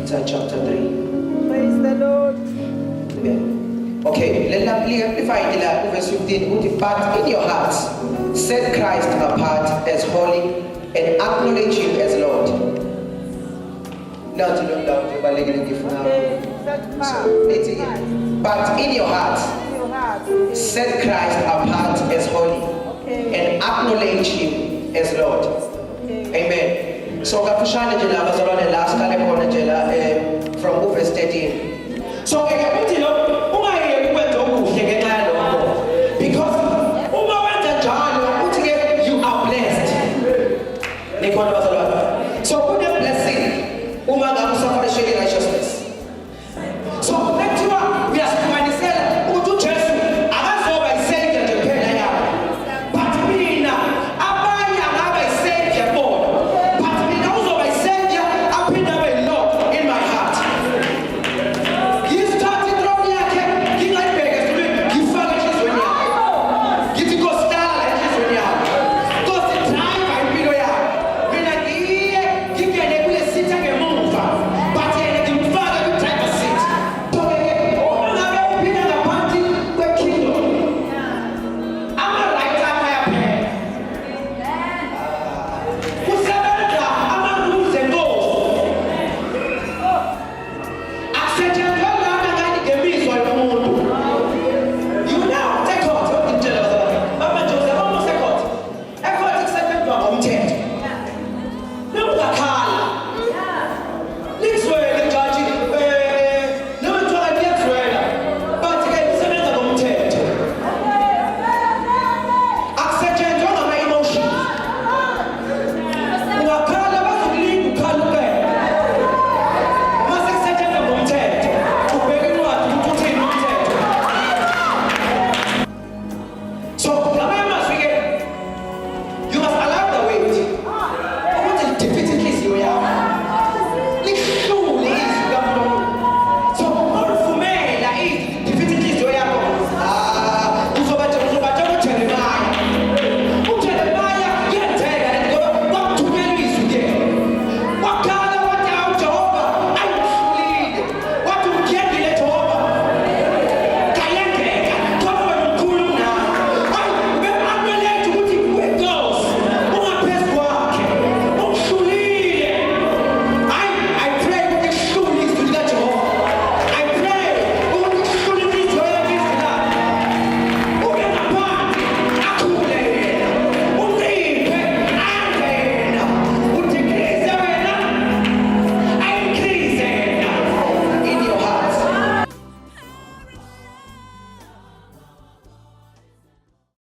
Peter chapter 3. Praise the Lord. Amen. Okay, let me amplify verse 15. But in your hearts, set Christ apart as holy and acknowledge him as Lord. Now to look down to but in your hearts, set Christ apart as holy and acknowledge him as Lord. Amen. So kafushane nje la bazalwane la siqale khona nje la from verse 13. So uthi lo ungayeki ukwenza okuhle ngenxa yalokho, because uma wenza njalo uthi ke you are blessed. Nikhona bazalwane. So kune blessing uma ngabe usufuna share righteousness. So